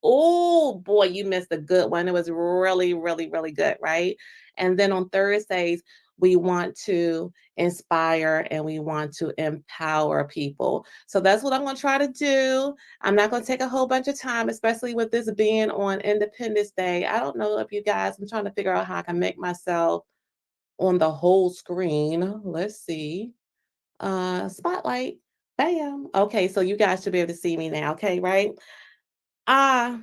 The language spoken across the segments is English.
Oh boy, you missed a good one. It was really, really, really good, right? And then on Thursdays, we want to inspire and we want to empower people. So that's what I'm going to try to do. I'm not going to take a whole bunch of time, especially with this being on Independence Day. I don't know if you guys, I'm trying to figure out how I can make myself on the whole screen. Let's see. Spotlight. Bam. Okay, so you guys should be able to see me now. Okay, right? Uh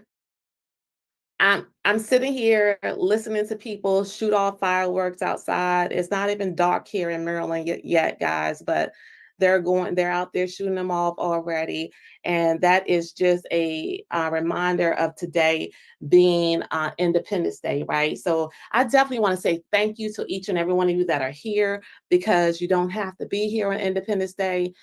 I'm sitting here listening to people shoot off fireworks outside. It's not even dark here in Maryland yet, guys, but they're out there shooting them off already. And that is just a reminder of today being Independence Day, right? So I definitely want to say thank you to each and every one of you that are here, because you don't have to be here on Independence Day.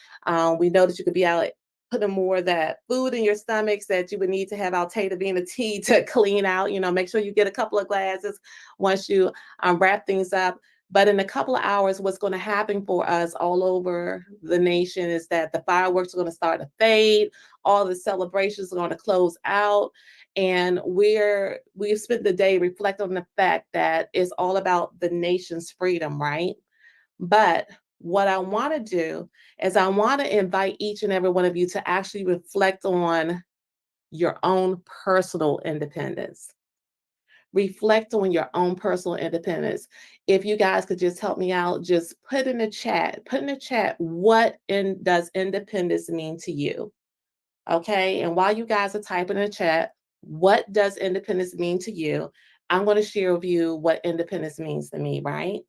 We know that you could be out putting more of that food in your stomachs that you would need to have Altea Vina tea to clean out. Make sure you get a couple of glasses once you wrap things up. But in a couple of hours, what's going to happen for us all over the nation is that the fireworks are going to start to fade. All the celebrations are going to close out. And we've spent the day reflecting on the fact that it's all about the nation's freedom, right? But what I want to do is I want to invite each and every one of you to actually reflect on your own personal independence. Reflect on your own personal independence. If you guys could just help me out, just put in the chat, does independence mean to you? Okay. And while you guys are typing in the chat, what does independence mean to you? I'm going to share with you what independence means to me, right?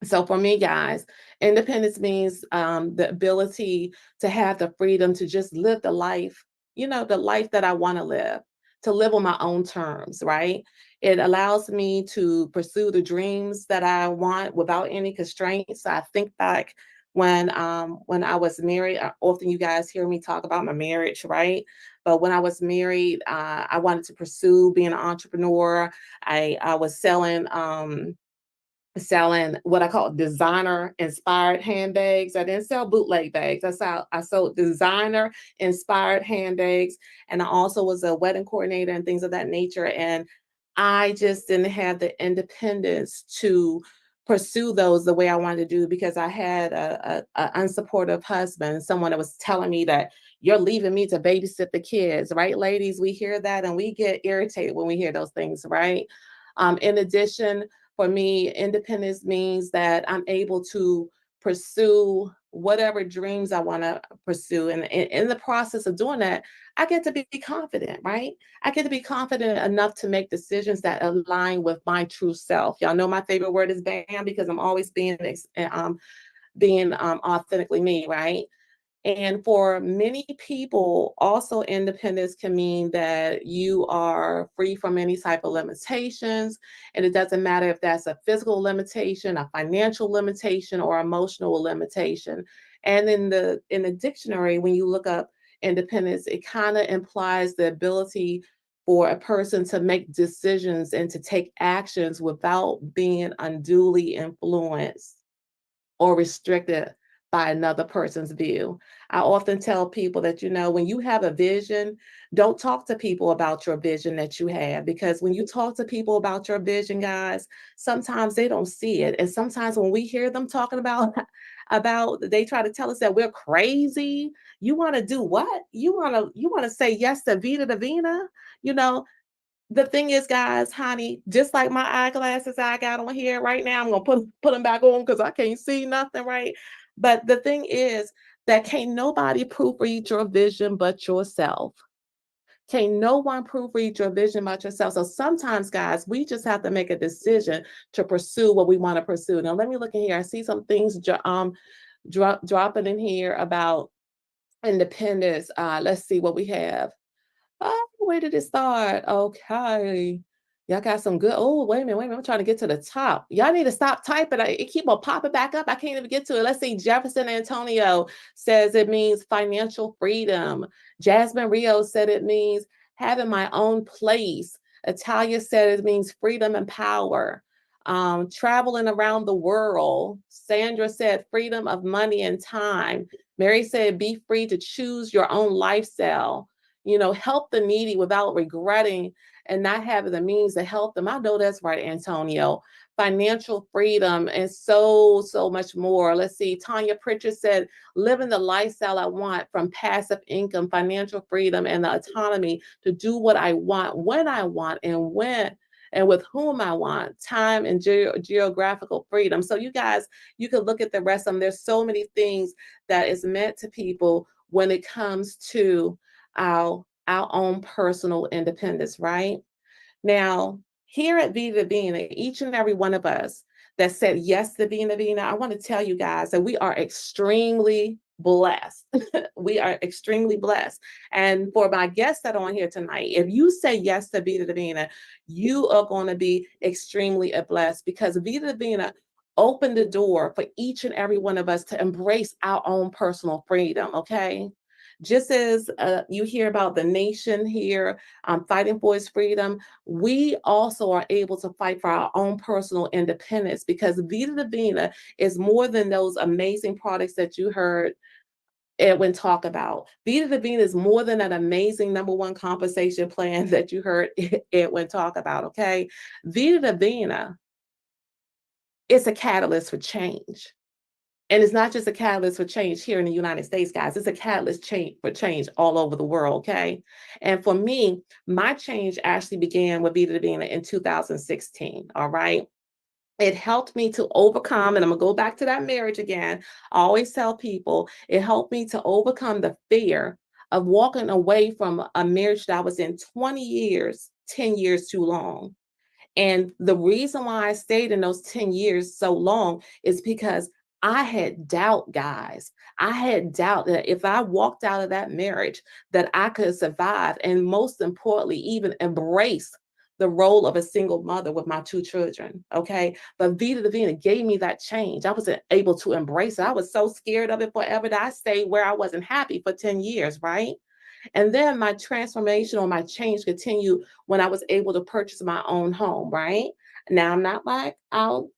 So for me, guys, independence means the ability to have the freedom to just live the life that I want to live on my own terms, right? It allows me to pursue the dreams that I want without any constraints. I think back when I was married. Often you guys hear me talk about my marriage, right? But when I was married, I wanted to pursue being an entrepreneur. I was selling what I call designer inspired handbags. I didn't sell bootleg bags. I sold designer inspired handbags. And I also was a wedding coordinator and things of that nature. And I just didn't have the independence to pursue those the way I wanted to do, because I had a unsupportive husband, someone that was telling me that you're leaving me to babysit the kids, right? Ladies, we hear that and we get irritated when we hear those things, right? In addition, for me, independence means that I'm able to pursue whatever dreams I want to pursue. And in the process of doing that, I get to be confident, right? I get to be confident enough to make decisions that align with my true self. Y'all know my favorite word is "bam" because I'm always being authentically me, right? And for many people, also independence can mean that you are free from any type of limitations. And it doesn't matter if that's a physical limitation, a financial limitation, or emotional limitation. And in the dictionary, when you look up independence, it kind of implies the ability for a person to make decisions and to take actions without being unduly influenced or restricted by another person's view. I often tell people that, when you have a vision, don't talk to people about your vision that you have, because when you talk to people about your vision, guys, sometimes they don't see it. And sometimes when we hear them talking about they try to tell us that we're crazy. You want to do what? You want to say yes to Vida Divina? You know, the thing is, guys, honey, just like my eyeglasses I got on here right now, I'm gonna put them back on because I can't see nothing, right? But the thing is that can't nobody proofread your vision but yourself. Can't no one proofread your vision but yourself. So sometimes, guys, we just have to make a decision to pursue what we want to pursue. Now, let me look in here. I see some things dropping in here about independence. Let's see what we have. Oh, where did it start? Okay. Y'all got some good. Oh, wait a minute. I'm trying to get to the top. Y'all need to stop typing. It keep on popping back up. I can't even get to it. Let's see. Jefferson Antonio says it means financial freedom. Jasmine Rio said it means having my own place. Italia said it means freedom and power. Traveling around the world. Sandra said freedom of money and time. Mary said be free to choose your own lifestyle. help the needy without regretting and not having the means to help them. I know that's right, Antonio. Financial freedom and so, so much more. Let's see. Tanya Pritchard said, living the lifestyle I want from passive income, financial freedom, and the autonomy to do what I want, when I want, and when and with whom I want, time and geographical freedom. So, you guys, you can look at the rest of them. There's so many things that is meant to people when it comes to our own personal independence, right? Now, here at Vida Divina, each and every one of us that said yes to Vida Divina, I want to tell you guys that we are extremely blessed. We are extremely blessed. And for my guests that are on here tonight, if you say yes to Vida Divina, you are going to be extremely blessed because Vida Divina opened the door for each and every one of us to embrace our own personal freedom, okay? Just as you hear about the nation here fighting for its freedom, we also are able to fight for our own personal independence because Vida Divina is more than those amazing products that you heard Edwin talk about. Vida Divina is more than an amazing number one compensation plan that you heard Edwin talk about, okay? Vida Divina is a catalyst for change. And it's not just a catalyst for change here in the United States, guys. It's a catalyst for change all over the world, okay? And for me, my change actually began with Vida Divina in 2016, all right? It helped me to overcome, and I'm gonna go back to that marriage again. I always tell people it helped me to overcome the fear of walking away from a marriage that I was in 20 years, 10 years too long. And the reason why I stayed in those 10 years so long is because I had doubt, guys. I had doubt that if I walked out of that marriage, that I could survive and most importantly, even embrace the role of a single mother with my two children. Okay. But Vida Divina gave me that change. I wasn't able to embrace it. I was so scared of it forever that I stayed where I wasn't happy for 10 years, right? And then my transformation or my change continued when I was able to purchase my own home, right? Now I'm not like out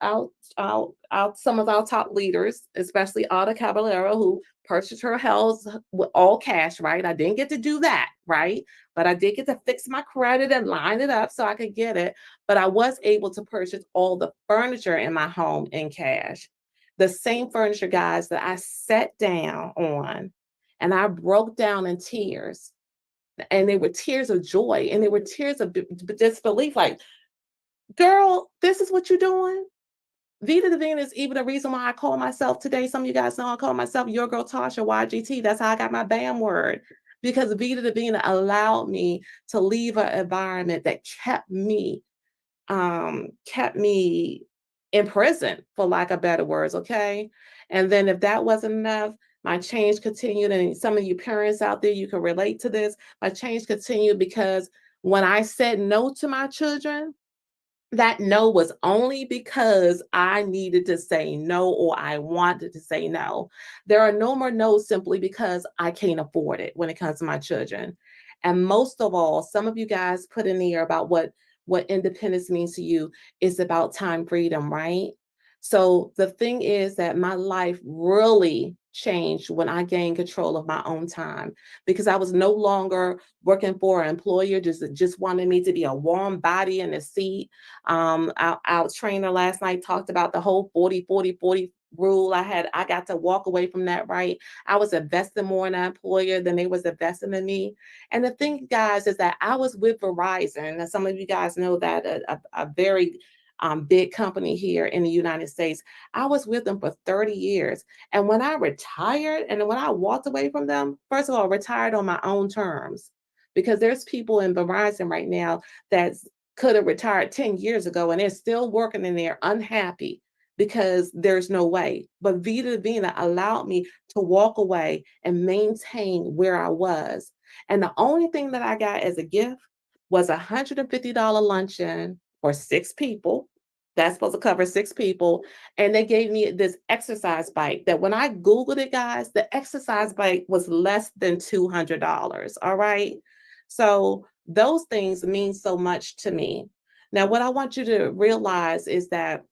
some of our top leaders, especially Ada Caballero, who purchased her house with all cash, right? I didn't get to do that, right? But I did get to fix my credit and line it up so I could get it. But I was able to purchase all the furniture in my home in cash. The same furniture, guys, that I sat down on and I broke down in tears. And they were tears of joy and they were tears of disbelief. Like, girl, this is what you're doing? Vida Divina is even the reason why I call myself today. Some of you guys know I call myself Your Girl Tasha YGT. That's how I got my BAM word. Because Vida Divina allowed me to leave an environment that kept me in prison, for lack of better words, okay? And then if that wasn't enough, my change continued, and some of you parents out there, you can relate to this. My change continued because when I said no to my children, that no was only because I needed to say no or I wanted to say no. There are no more no's simply because I can't afford it when it comes to my children. And most of all, some of you guys put in there about what independence means to you is about time freedom, right? So the thing is that my life really changed when I gained control of my own time because I was no longer working for an employer just wanted me to be a warm body in a seat. Our trainer last night talked about the whole 40-40-40 rule. I got to walk away from that, right? I was investing more in that employer than they was investing in me. And the thing, guys, is that I was with Verizon. And some of you guys know that a very big company here in the United States. I was with them for 30 years. And when I retired and when I walked away from them, first of all, retired on my own terms because there's people in Verizon right now that could have retired 10 years ago and they're still working in there unhappy because there's no way. But Vida Divina allowed me to walk away and maintain where I was. And the only thing that I got as a gift was a $150 luncheon for six people. That's supposed to cover six people. And they gave me this exercise bike that when I Googled it, guys, the exercise bike was less than $200. All right. So those things mean so much to me. Now, what I want you to realize is that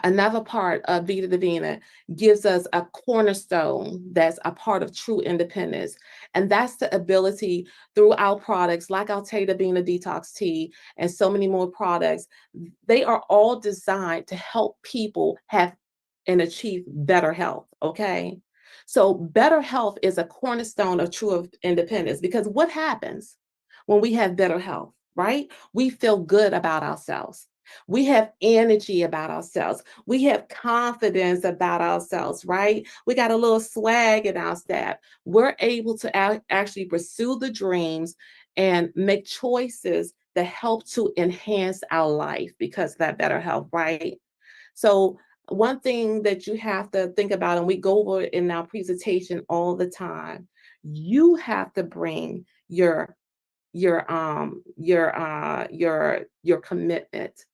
Another part of Vida Divina gives us a cornerstone that's a part of true independence. And that's the ability through our products, like our Tata Bina Detox Tea and so many more products. They are all designed to help people have and achieve better health. Okay. So, better health is a cornerstone of true independence because what happens when we have better health, right? We feel good about ourselves. We have energy about ourselves. We have confidence about ourselves, right? We got a little swag in our step. We're able to actually pursue the dreams and make choices that help to enhance our life because of that better health, right? So, one thing that you have to think about, and we go over it in our presentation all the time, you have to bring your commitment,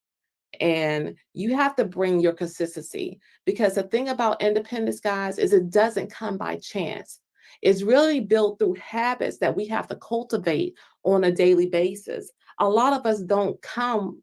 and you have to bring your consistency, because the thing about independence, guys, is it doesn't come by chance. It's really built through habits that we have to cultivate on a daily basis. A lot of us don't come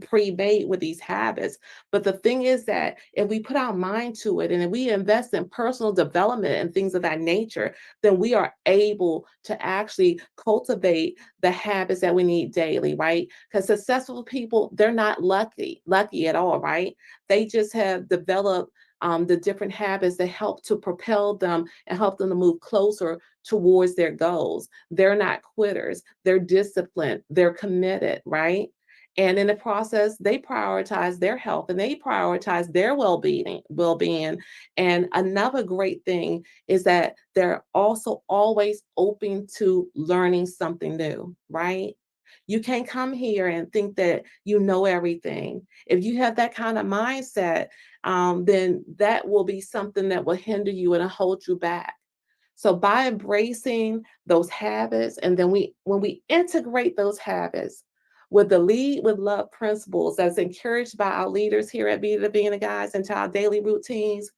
pre-made with these habits, but the thing is that if we put our mind to it and if we invest in personal development and things of that nature, then we are able to actually cultivate the habits that we need daily, right? Because successful people, they're not lucky at all, right? They just have developed the different habits that help to propel them and help them to move closer towards their goals. They're not quitters, they're disciplined, they're committed, right? And in the process, they prioritize their health and they prioritize their well-being. And another great thing is that they're also always open to learning something new, right? You can't come here and think that you know everything. If you have that kind of mindset, then that will be something that will hinder you and hold you back. So by embracing those habits, and then when we integrate those habits with the lead with love principles that's encouraged by our leaders here at Be the Being Guys into our daily routines,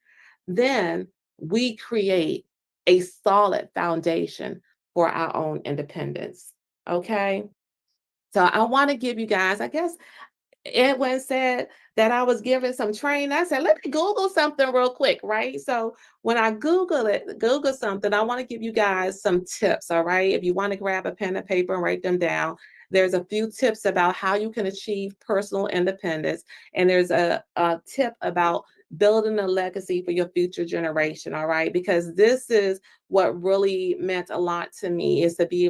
then we create a solid foundation for our own independence. Okay. So I want to give you guys, I guess, Edwin said that I was giving some training. I said, let me Google something real quick, right? So when I Google something, I want to give you guys some tips, all right? If you want to grab a pen and paper and write them down, there's a few tips about how you can achieve personal independence. And there's a tip about building a legacy for your future generation, all right? Because this is what really meant a lot to me, is to be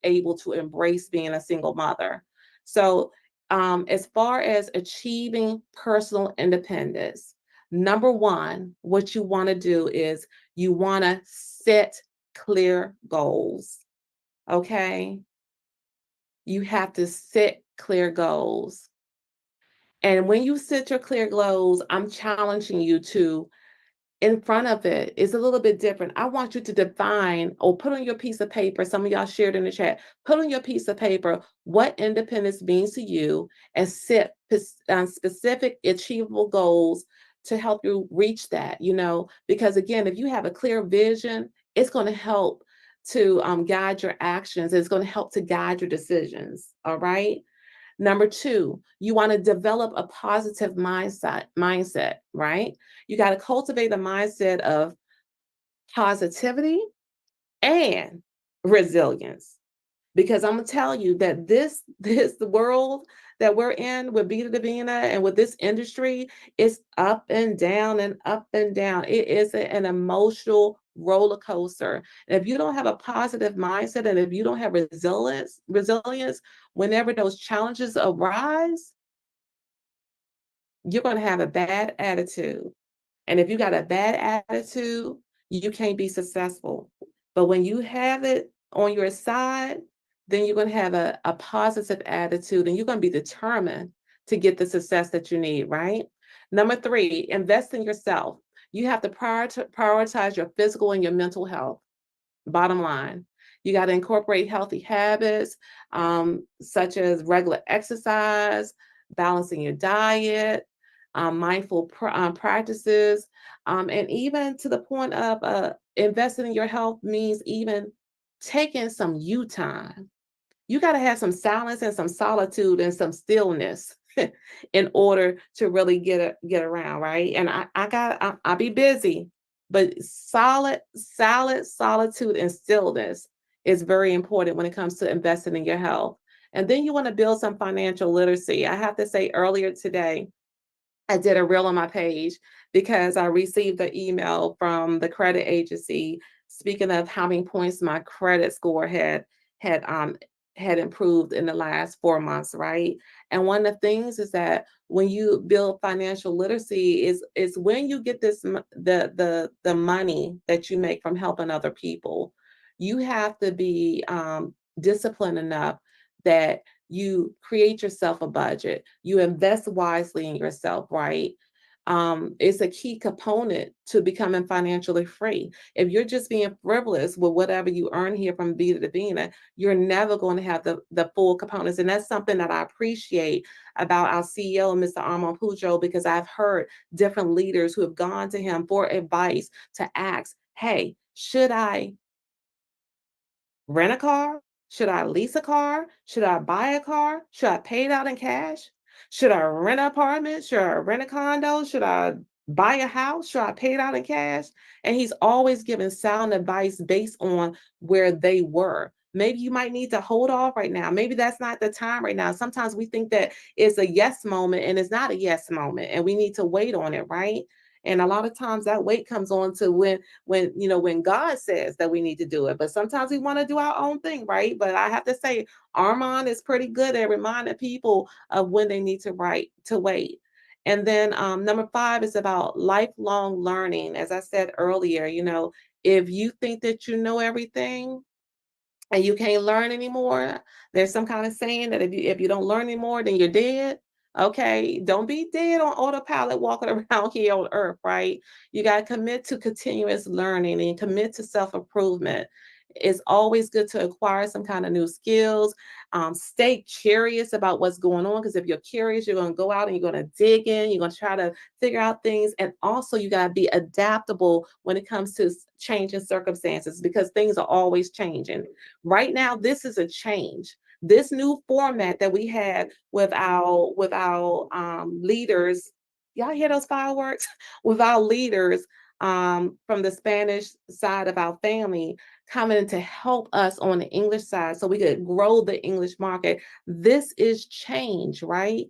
able to embrace being a single mother. So as far as achieving personal independence, number one, what you want to do is you want to set clear goals. Okay. You have to set clear goals. And when you set your clear goals, I'm challenging you to, in front of it is a little bit different. I want you to define or put on your piece of paper, some of y'all shared in the chat, put on your piece of paper what independence means to you and set specific achievable goals to help you reach that, because again, if you have a clear vision, it's going to help to guide your actions. It's going to help to guide your decisions. All right. Number two, you want to develop a positive mindset, right? You got to cultivate a mindset of positivity and resilience. Because I'm gonna tell you that this world that we're in with Beta Divina and with this industry is up and down and up and down. It is an emotional roller coaster. And if you don't have a positive mindset and if you don't have resilience, whenever those challenges arise, you're going to have a bad attitude. And if you got a bad attitude, you can't be successful. But when you have it on your side, then you're going to have a positive attitude and you're going to be determined to get the success that you need, right? Number three, invest in yourself. You have to prioritize your physical and your mental health. Bottom line, you got to incorporate healthy habits, such as regular exercise, balancing your diet, mindful practices, and even to the point of investing in your health means even taking some you time. You got to have some silence and some solitude and some stillness. in order to really get around, right? And I'll be busy, but solitude and stillness is very important when it comes to investing in your health. And then you want to build some financial literacy. I have to say, earlier today, I did a reel on my page because I received the email from the credit agency, speaking of how many points my credit score had um had improved in the last 4 months, right? And one of the things is that when you build financial literacy is when you get the money that you make from helping other people, you have to be disciplined enough that you create yourself a budget, you invest wisely in yourself, right? It's a key component to becoming financially free. If you're just being frivolous with whatever you earn here from Vida Divina, you're never going to have the full components. And that's something that I appreciate about our CEO, Mr. Armand Pujo, because I've heard different leaders who have gone to him for advice to ask, hey, should I rent a car? Should I lease a car? Should I buy a car? Should I pay it out in cash? Should I rent an apartment? Should I rent a condo? Should I buy a house? Should I pay it out in cash? And he's always giving sound advice based on where they were. Maybe you might need to hold off right now. Maybe that's not the time right now. Sometimes we think that it's a yes moment and it's not a yes moment, and we need to wait on it, right? And a lot of times that wait comes on to when God says that we need to do it. But sometimes we want to do our own thing, right? But I have to say, Armand is pretty good at reminding people of when they need to wait. And then number 5 is about lifelong learning. As I said earlier, if you think that you know everything, and you can't learn anymore, there's some kind of saying that if you don't learn anymore, then you're dead. Okay, don't be dead on autopilot walking around here on earth, right? You got to commit to continuous learning and commit to self-improvement. It's always good to acquire some kind of new skills. Stay curious about what's going on, because if you're curious, you're going to go out and you're going to dig in. You're going to try to figure out things, and also you got to be adaptable when it comes to changing circumstances, because things are always changing. Right now, this is a change. This new format that we had with our leaders, y'all hear those fireworks? With our leaders from the Spanish side of our family coming to help us on the English side so we could grow the English market. This is change, right?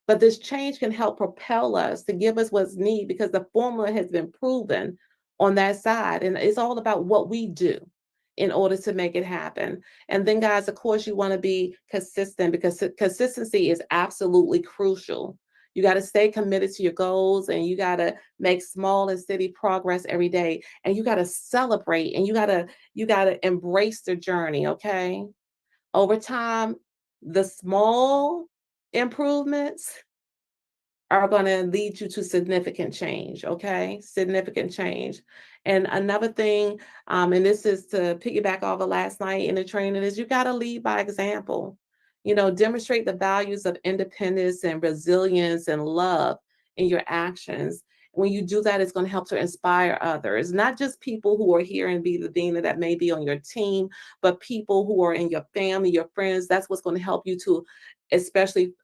But this change can help propel us to give us what's needed, because the formula has been proven on that side. And it's all about what we do in order to make it happen. And then, guys, of course, you want to be consistent, because consistency is absolutely crucial. You got to stay committed to your goals, and you got to make small and steady progress every day. And you got to celebrate, and you got to embrace the journey, okay? Over time, the small improvements are going to lead you to significant change, okay? Significant change. And another thing, and this is to piggyback off of last night in the training, is you got to lead by example. Demonstrate the values of independence and resilience and love in your actions. When you do that, it's going to help to inspire others, not just people who are here in Be the Dina that may be on your team, but people who are in your family, your friends. That's what's going to help you to, especially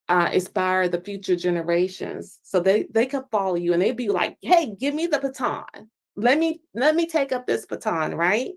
inspire the future generations, so they could follow you and they'd be like, hey, give me the baton, let me take up this baton, right?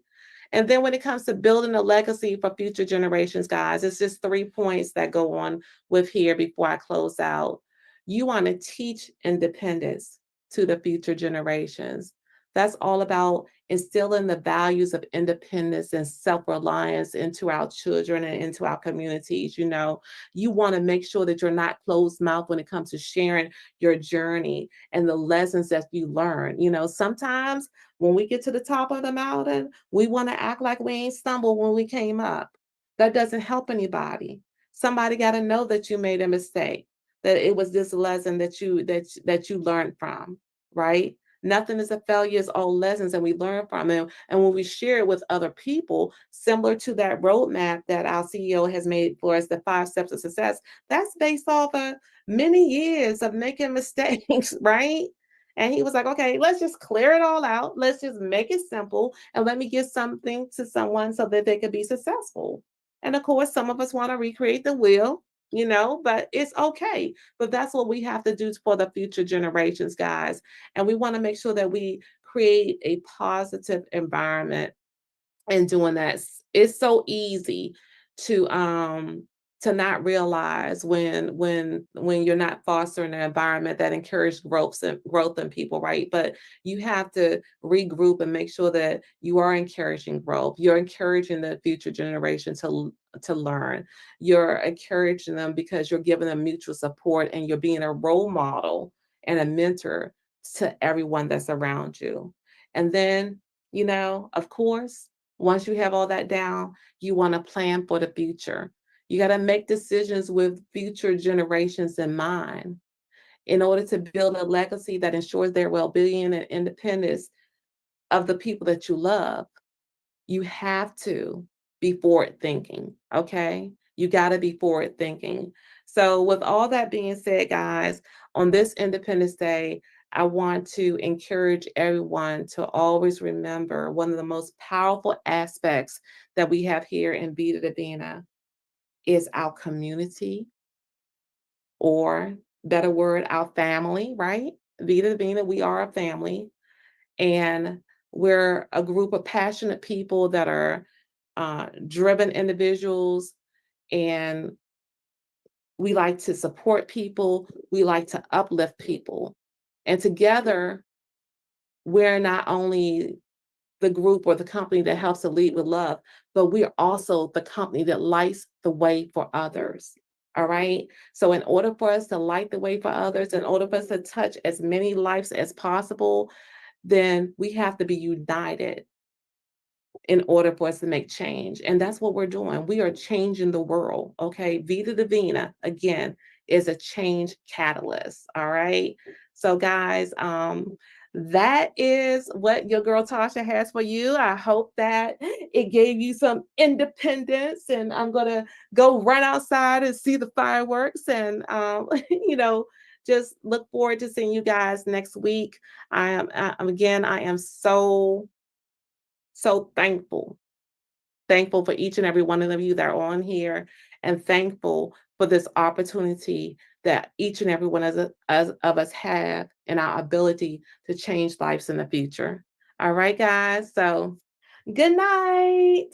And then when it comes to building a legacy for future generations, guys, it's just 3 points that go on with here before I close out. You want to teach independence to the future generations. That's all about instilling the values of independence and self-reliance into our children and into our communities. You want to make sure that you're not closed mouth when it comes to sharing your journey and the lessons that you learn. Sometimes when we get to the top of the mountain, we want to act like we ain't stumbled when we came up. That doesn't help anybody. Somebody got to know that you made a mistake, that it was this lesson that you learned from, right? Nothing is a failure, it's all lessons, and we learn from it. And when we share it with other people, similar to that roadmap that our CEO has made for us, the 5 steps of success, that's based off of many years of making mistakes, right? And he was like, okay, let's just clear it all out. Let's just make it simple, and let me give something to someone so that they could be successful. And of course, some of us want to recreate the wheel. but it's okay. But that's what we have to do for the future generations, guys. And we want to make sure that we create a positive environment and doing that. It's so easy to not realize when you're not fostering an environment that encourages growth in people, right? But you have to regroup and make sure that you are encouraging growth. You're encouraging the future generation to learn. You're encouraging them because you're giving them mutual support, and you're being a role model and a mentor to everyone that's around you. And then, of course, once you have all that down, you want to plan for the future. You got to make decisions with future generations in mind in order to build a legacy that ensures their well being and independence of the people that you love. You have to be forward thinking, okay? You got to be forward thinking. So, with all that being said, guys, on this Independence Day, I want to encourage everyone to always remember one of the most powerful aspects that we have here in Vida Divina is our community, or better word, our family, right? Vida Divina, we are a family, and we're a group of passionate people that are driven individuals, and we like to support people, we like to uplift people. And together, we're not only the group or the company that helps to lead with love, but we're also the company that lights the way for others. All right. So, in order for us to light the way for others, in order for us to touch as many lives as possible, then we have to be united in order for us to make change. And that's what we're doing. We are changing the world. Okay. Vida Divina, again, is a change catalyst. All right. So, guys, that is what your girl Tasha has for you. I hope that it gave you some independence. And I'm going to go run outside and see the fireworks, and, just look forward to seeing you guys next week. I am so thankful for each and every one of you that are on here, and thankful for this opportunity that each and every one of us have in our ability to change lives in the future. All right, guys. So good night.